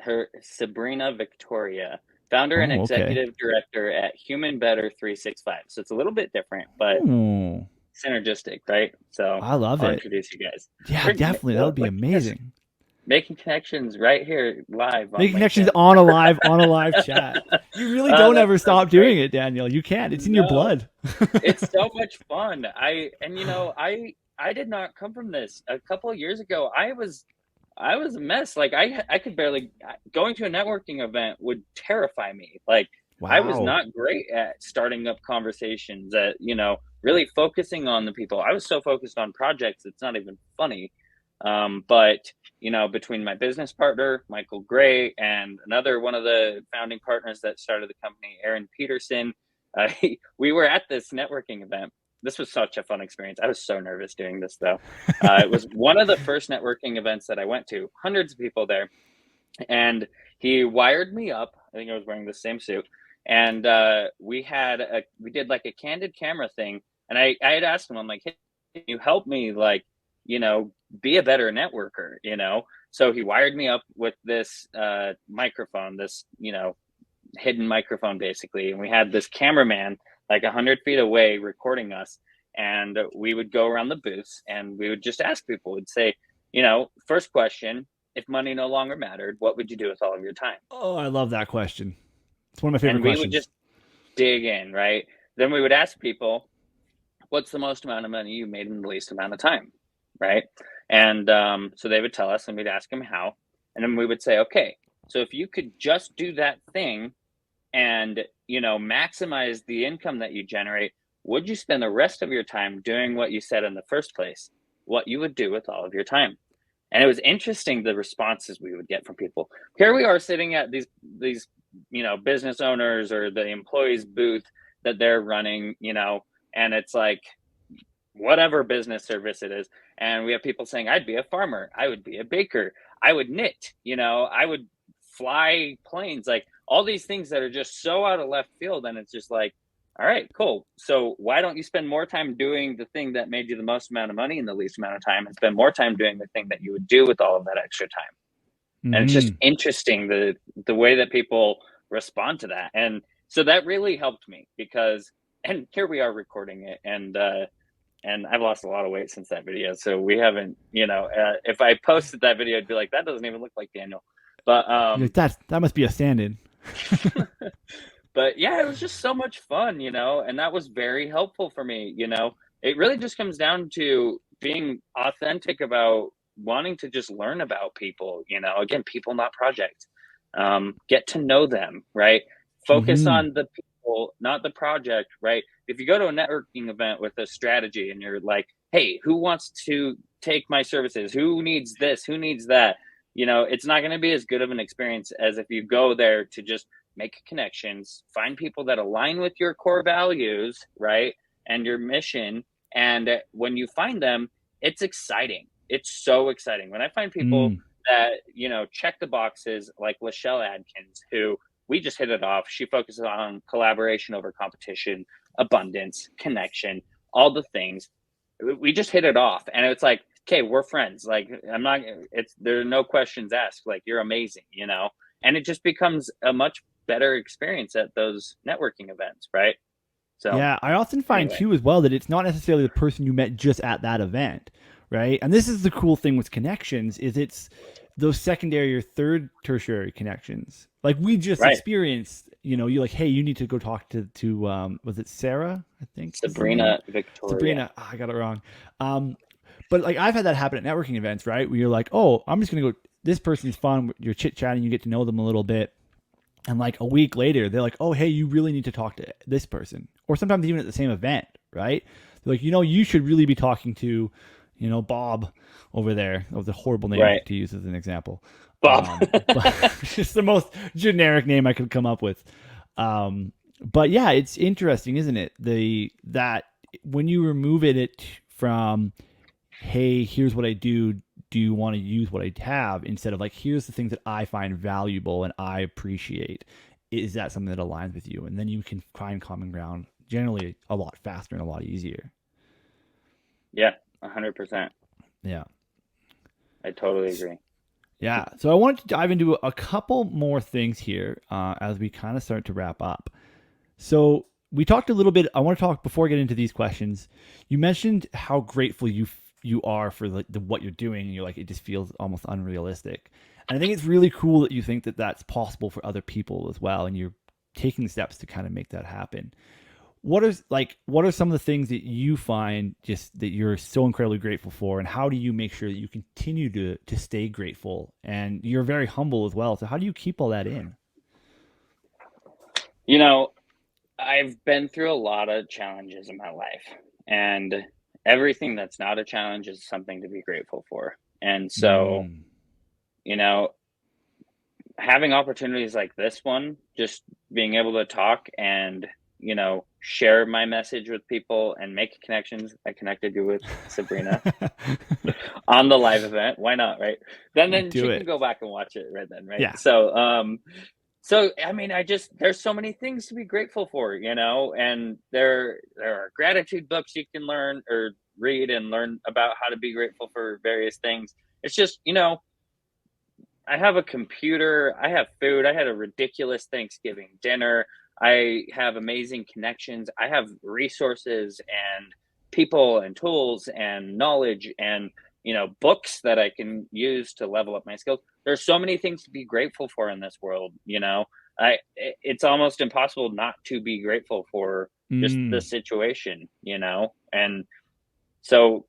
her Sabrina Victoria, founder and Oh, okay. executive director at Human Better 365. So it's a little bit different, but Oh, synergistic, right? So I love I'll it. introduce you guys. Yeah, We're definitely. That would be look at this, amazing. making connections right here live on Make connections LinkedIn. on a live chat. You really don't That's ever that's stop doing great. it, Daniel. You can't. It's in your No, blood. it's so much fun. I did not come from this. A couple of years ago, I was a mess. Like, I could barely, going to a networking event would terrify me. Like, I was Wow. not great at starting up conversations, at really focusing on the people. I was so focused on projects, it's not even funny. But between my business partner Michael Gray and another one of the founding partners that started the company, Aaron Peterson, uh, we were at this networking event. This was such a fun experience. I was so nervous doing this, though. It was one of the first networking events that I went to, hundreds of people there. And he wired me up. I think I was wearing the same suit. And we did like a candid camera thing. And I had asked him, I'm like, hey, can you help me, like, you know, be a better networker? So he wired me up with this microphone, this, hidden microphone, basically. And we had this cameraman like 100 feet away recording us. And we would go around the booths and we would just ask people, we'd say, first question, if money no longer mattered, what would you do with all of your time? Oh, I love that question. It's one of my favorite And we would questions. just dig in, right? Then we would ask people, what's the most amount of money you made in the least amount of time, right? And so they would tell us, and we'd ask them how. And then we would say, okay, so if you could just do that thing and maximize the income that you generate, would you spend the rest of your time doing what you said in the first place, what you would do with all of your time? And it was interesting, the responses we would get from people. Here we are sitting at these business owners or the employees booth that they're running, and it's like, whatever business service it is. And we have people saying, I'd be a farmer, I would be a baker, I would knit, I would fly planes, like all these things that are just so out of left field. And it's just like, all right, cool. So why don't you spend more time doing the thing that made you the most amount of money in the least amount of time, and spend more time doing the thing that you would do with all of that extra time? And it's just Mm. interesting the way that people respond to that. And so that really helped me, because, and here we are recording it, and I've lost a lot of weight since that video. So we haven't, if I posted that video, I'd be like, that doesn't even look like Daniel. But That must be a stand-in. but yeah, it was just so much fun, and that was very helpful for me. It really just comes down to being authentic about wanting to just learn about people, again, people, not projects. Get to know them, right? Focus Mm-hmm. on the people, not the project, right? If you go to a networking event with a strategy and you're like, hey, who wants to take my services? Who needs this? Who needs that? It's not going to be as good of an experience as if you go there to just make connections, find people that align with your core values, right? And your mission. And when you find them, it's exciting. It's so exciting. When I find people Mm. that, check the boxes, like Lachelle Adkins, who we just hit it off. She focuses on collaboration over competition, abundance, connection, all the things. We just hit it off. And it's like, okay, we're friends. Like, there are no questions asked. Like, you're amazing, and it just becomes a much better experience at those networking events, right? So Yeah, I often find anyway, too as well that it's not necessarily the person you met just at that event, right? And this is the cool thing with connections is it's those secondary or third tertiary connections. Like we just right. experienced, you're like, hey, you need to go talk to was it Sarah? I think was the name. Sabrina Victoria. Sabrina. Oh, I got it wrong. But like I've had that happen at networking events, right? Where you're like, oh, I'm just gonna go. This person's fun. You're chit chatting. You get to know them a little bit. And like a week later, they're like, oh, hey, you really need to talk to this person. Or sometimes even at the same event, right? They're like, you should really be talking to, Bob over there. That was a horrible name Right. to use as an example. Bob. But it's the most generic name I could come up with. But yeah, it's interesting, isn't it? That when you remove it from, hey, here's what I do. Do you want to use what I have, instead of like, here's the things that I find valuable and I appreciate? Is that something that aligns with you? And then you can find common ground generally a lot faster and a lot easier. Yeah, 100%. Yeah. I totally agree. Yeah. So I wanted to dive into a couple more things here as we kind of start to wrap up. So we talked a little bit. I want to talk before I get into these questions. You mentioned how grateful you are for like what you're doing, and you're like, it just feels almost unrealistic. And I think it's really cool that you think that that's possible for other people as well, and you're taking steps to kind of make that happen. What are some of the things that you find just that you're so incredibly grateful for, and how do you make sure that you continue to stay grateful? And you're very humble as well. So how do you keep all that in? You know, I've been through a lot of challenges in my life, and everything that's not a challenge is something to be grateful for. And so, Mm. you know, having opportunities like this one, just being able to talk and, share my message with people and make connections. I connected you with Sabrina on the live event. Why not, right? Then Do she can it. go back and watch it right then, right? Yeah. So I mean, there's so many things to be grateful for, and there are gratitude books you can learn or read and learn about how to be grateful for various things. It's just, I have a computer, I have food, I had a ridiculous Thanksgiving dinner, I have amazing connections, I have resources and people and tools and knowledge and, books that I can use to level up my skills. There's so many things to be grateful for in this world. It's almost impossible not to be grateful for just the Mm. situation. And so,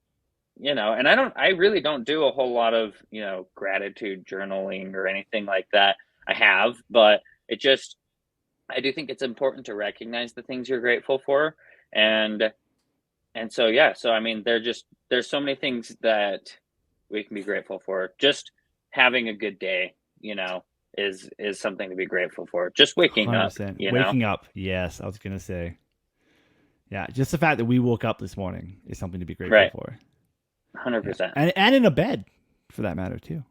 and I really don't do a whole lot of, gratitude journaling or anything like that. I have, but I do think it's important to recognize the things you're grateful for. And, and so, yeah, so I mean, there's so many things that we can be grateful for. Just having a good day, is something to be grateful for. Just waking up, 100%. Waking up. Yes, I was going to say. Yeah, just the fact that we woke up this morning is something to be grateful Right. for. Yeah, 100%. and in a bed, for that matter too.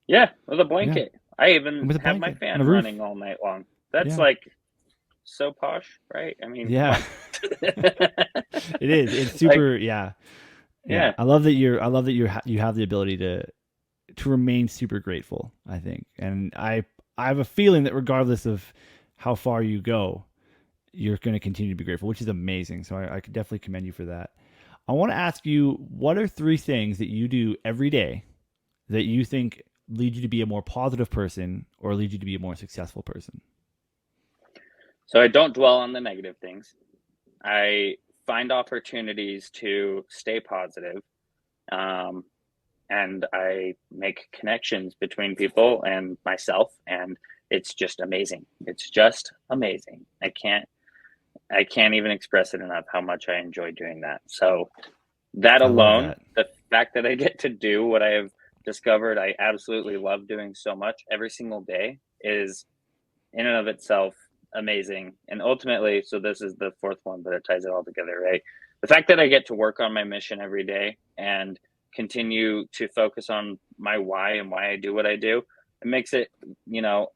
Yeah, with a Yeah, blanket. I even with a have my blanket and fan a roof. running all night long. That's Yeah, like so posh, right? I mean, come yeah, on. it is. It's Like, super. Yeah, yeah. yeah. I love that you're. I love that you have the ability to remain super grateful. I think, and I have a feeling that regardless of how far you go, you're going to continue to be grateful, which is amazing. So I could definitely commend you for that. I want to ask you, what are three things that you do every day that you think lead you to be a more positive person or lead you to be a more successful person? So I don't dwell on the negative things. I find opportunities to stay positive. Um, and I make connections between people and myself, and it's just amazing. It's just amazing. I can't even express it enough how much I enjoy doing that. So that I love alone, that. the fact that I get to do what I have discovered I absolutely love doing so much every single day is in and of itself amazing. And ultimately, so this is the fourth one, but it ties it all together, right? The fact that I get to work on my mission every day and continue to focus on my why and why I do what I do, it makes it,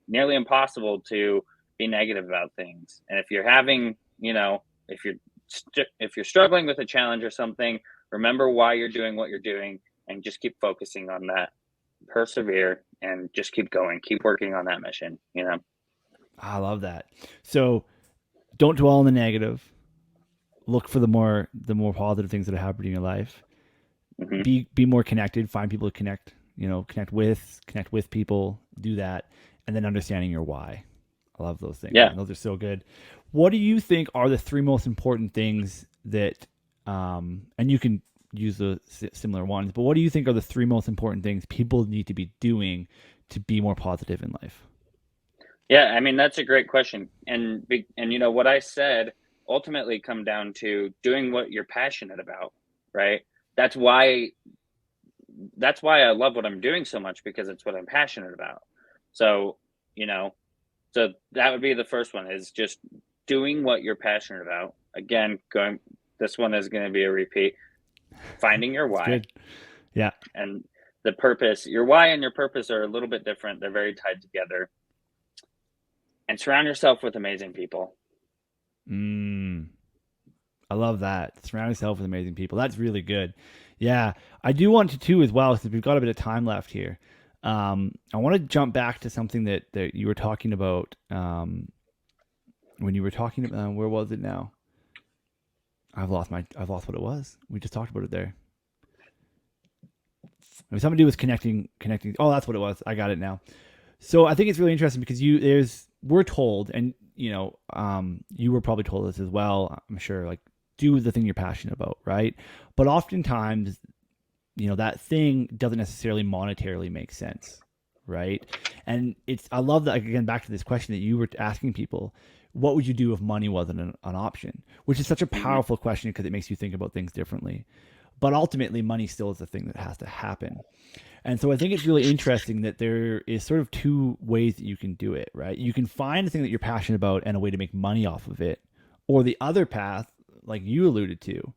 nearly impossible to be negative about things. And if you're having, if you're if you're struggling with a challenge or something, remember why you're doing what you're doing and just keep focusing on that. Persevere and just keep going, keep working on that mission. I love that. So don't dwell on the negative. Look for the more positive things that are happening in your life. Hmm. Be more connected. Find people to connect. Connect with people. Do that, and then understanding your why. I love those things, Yeah. man. Those are so good. What do you think are the three most important things that, and you can use the similar ones, but what do you think are the three most important things people need to be doing to be more positive in life? Yeah, I mean that's a great question. And what I said ultimately come down to doing what you're passionate about, right? That's why that's why I love what I'm doing so much because it's what I'm passionate about. So, you know, so that would be the first one is just doing what you're passionate about. Again, going this one is going to be a repeat. Finding your It's why good. Yeah. and the purpose. Your why and your purpose are a little bit different. They're very tied together. And surround yourself with amazing people. Mm, I love that. Surround yourself with amazing people. That's really good. Yeah, I do want to too as well, since we've got a bit of time left here. I want to jump back to something that you were talking about when you were talking about where was it now? I've lost what it was. We just talked about it there. It was something to do with connecting. Oh, that's what it was. I got it now. So I think it's really interesting because we're told, and you were probably told this as well. I'm sure, like, do the thing you're passionate about, right? But oftentimes, that thing doesn't necessarily monetarily make sense, right? And I love that, again, back to this question that you were asking people: what would you do if money wasn't an option? Which is such a Mm-hmm. powerful question because it makes you think about things differently. But ultimately, money still is the thing that has to happen. And so I think it's really interesting that there is sort of two ways that you can do it, right? You can find a thing that you're passionate about and a way to make money off of it. Or the other path, like you alluded to,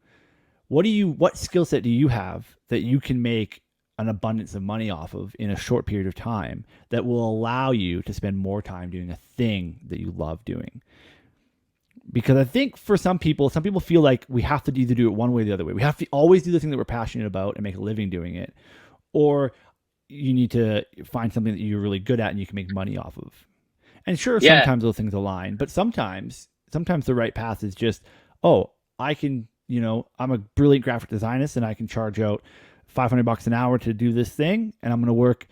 what skill set do you have that you can make an abundance of money off of in a short period of time that will allow you to spend more time doing a thing that you love doing? Because I think for some people feel like we have to either do it one way or the other way. We have to always do the thing that we're passionate about and make a living doing it, or you need to find something that you're really good at and you can make money off of. And sure, Yeah, sometimes those things align, but sometimes the right path is just, oh, I can, I'm a brilliant graphic designer and I can charge out $500 an hour to do this thing, and I'm going to work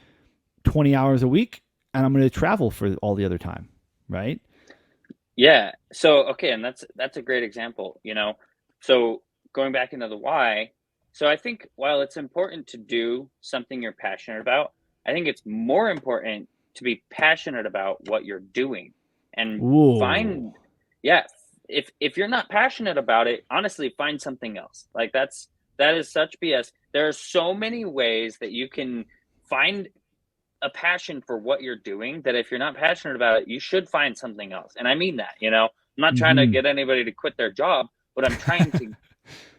20 hours a week, and I'm going to travel for all the other time, right? yeah. So okay, and that's a great example. So going back into the why. So I think while it's important to do something you're passionate about, I think it's more important to be passionate about what you're doing and Whoa. find, yeah. If you're not passionate about it, honestly, find something else. Like that is such BS. There are so many ways that you can find a passion for what you're doing that if you're not passionate about it, you should find something else. And I mean that. I'm not trying to Mm-hmm. get anybody to quit their job, What I'm trying to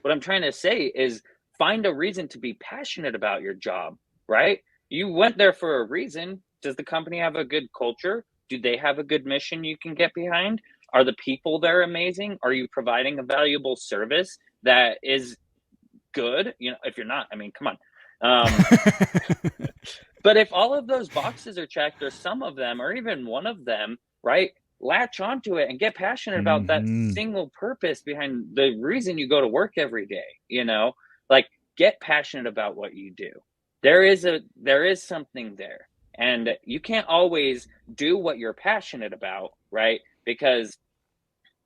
what I'm trying to say is find a reason to be passionate about your job, right? You went there for a reason. Does the company have a good culture? Do they have a good mission you can get behind? Are the people there amazing? Are you providing a valuable service that is good? You know, if you're not, I mean, come on. Um, but if all of those boxes are checked, or some of them, or even one of them, right? Latch onto it and get passionate about that Hmm. single purpose behind the reason you go to work every day, you know? Like get passionate about what you do. There is something there. And you can't always do what you're passionate about, right? Because,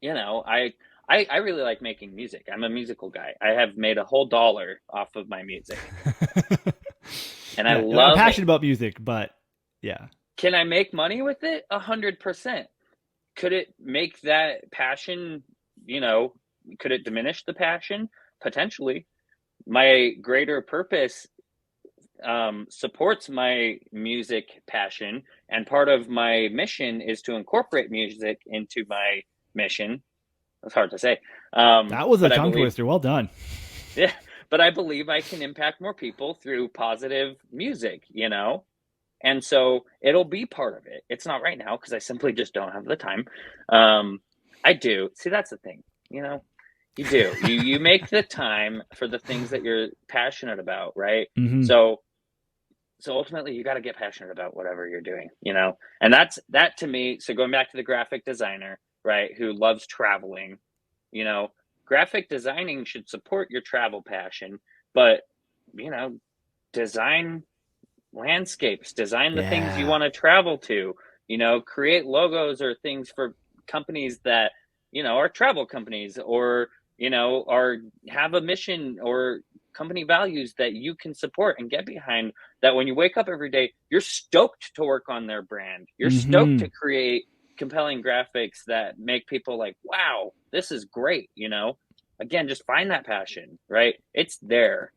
you know, I really like making music. I'm a musical guy. I have made a whole dollar off of my music. And I Yeah, I'm love it. passionate about music, but yeah. Can I make money with it? 100%. Could it make that passion, you know, could it diminish the passion? Potentially. My greater purpose supports my music passion, and part of my mission is to incorporate music into my mission. That's hard to say, That was a but I tongue believe, twister. Well done. yeah, but I believe I can impact more people through positive music, you know. And so it'll be part of it. It's not right now because I simply just don't have the time. Um, I do. See, that's the thing. You know, you do. You make the time for the things that you're passionate about, right? Hmm. So ultimately you got to get passionate about whatever you're doing, you know. And that to me. So going back to the graphic designer, right, who loves traveling, you know, graphic designing should support your travel passion, but you know, design landscapes, design the things you Yeah. want to travel to, you know, create logos or things for companies that, you know, are travel companies, or, you know, are have a mission or company values that you can support and get behind, that when you wake up every day, you're stoked to work on their brand. You're stoked Hmm. to create compelling graphics that make people like, wow, this is great, you know. Again, just find that passion, right? It's there.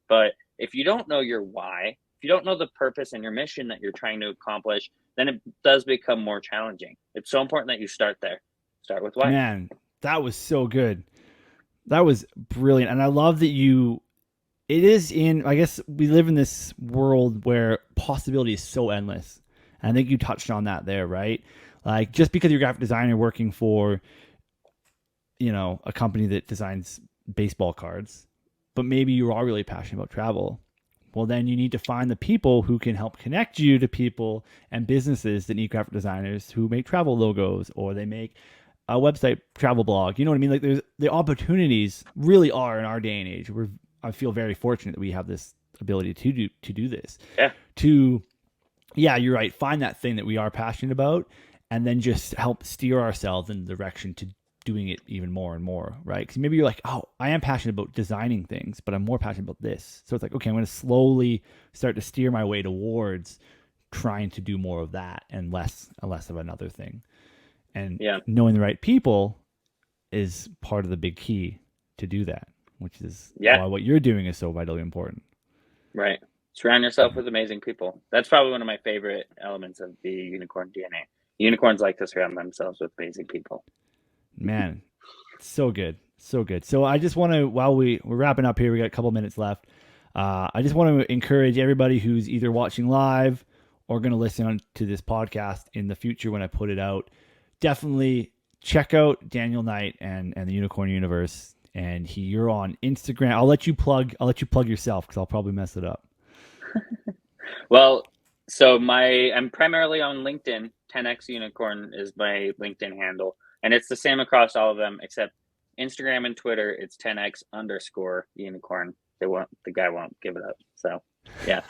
But if you don't know your why, if you don't know the purpose and your mission that you're trying to accomplish, then it does become more challenging. It's so important that you start there. Start with why. Man, that was so good. That was brilliant. And I love that it is in, I guess we live in this world where possibility is so endless. And I think you touched on that there, right? Like just because you're a graphic designer working for, a company that designs baseball cards, but maybe you are really passionate about travel. Well, then you need to find the people who can help connect you to people and businesses that need graphic designers who make travel logos, or they make a website travel blog. You know what I mean? Like there's the opportunities really are in our day and age. I feel very fortunate that we have this ability to do this. Yeah. To Yeah, you're right. Find that thing that we are passionate about, and then just help steer ourselves in the direction to doing it even more and more, right? Because maybe you're like, oh, I am passionate about designing things, but I'm more passionate about this. So it's like, okay, I'm going to slowly start to steer my way towards trying to do more of that and less of another thing. And Yeah. knowing the right people is part of the big key to do that, which is Yeah. why what you're doing is so vitally important. Right. Surround yourself with amazing people. That's probably one of my favorite elements of the unicorn DNA. Unicorns like to surround themselves with amazing people. Man, so good. So good. So I just want to, while we're wrapping up here, we got a couple minutes left. I just want to encourage everybody who's either watching live or going to listen to this podcast in the future when I put it out. Definitely check out Daniel Knight and the Unicorn Universe. And you're on Instagram. I'll let you plug yourself because I'll probably mess it up. Well, so I'm primarily on LinkedIn. 10x Unicorn is my LinkedIn handle, and it's the same across all of them except Instagram and Twitter. It's 10x underscore unicorn. The guy won't give it up. So yeah.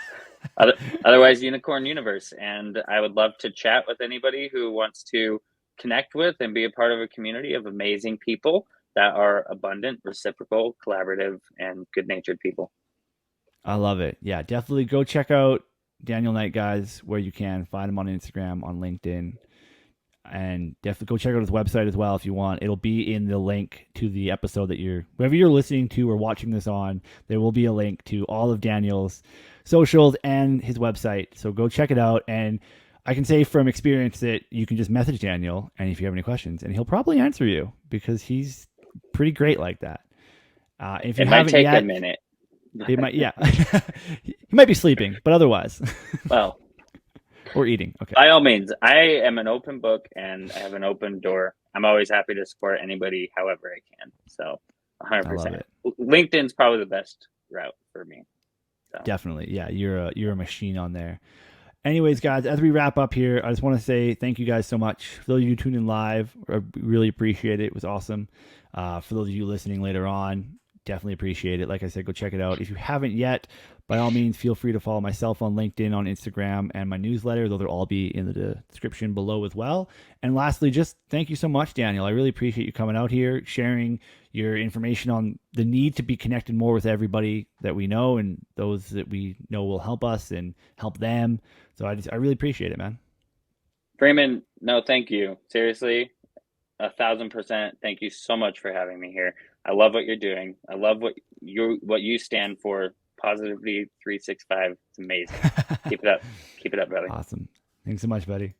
Otherwise, Unicorn Universe, and I would love to chat with anybody who wants to connect with and be a part of a community of amazing people that are abundant, reciprocal, collaborative, and good-natured people. I love it. Yeah, definitely go check out Daniel Knight, guys, where you can. Find him on Instagram, on LinkedIn, and definitely go check out his website as well if you want. It'll be in the link to the episode wherever you're listening to or watching this on. There will be a link to all of Daniel's socials and his website. So go check it out. And I can say from experience that you can just message Daniel, and if you have any questions, and he'll probably answer you because he's pretty great like that. If you It might haven't take a yet, minute. it might, yeah. He might be sleeping, but otherwise, Well, or eating. Okay. by all means, I am an open book and I have an open door. I'm always happy to support anybody however I can. So I love 100%. it. LinkedIn's probably the best route for me. So Definitely. Yeah. You're a machine on there. Anyways, guys, as we wrap up here, I just want to say thank you guys so much. For those of you who tuned in live, I really appreciate it. It was awesome. For those of you listening later on, definitely appreciate it. Like I said, go check it out. If you haven't yet, by all means, feel free to follow myself on LinkedIn, on Instagram, and my newsletter. Those will all be in the description below as well. And lastly, just thank you so much, Daniel. I really appreciate you coming out here, sharing your information on the need to be connected more with everybody that we know and those that we know will help us and help them. So I really appreciate it, man. Freeman, no, thank you. Seriously, 1,000%. Thank you so much for having me here. I love what you're doing. I love what you stand for. Positively 365. It's amazing. Keep it up. Keep it up, brother. Awesome. Thanks so much, buddy.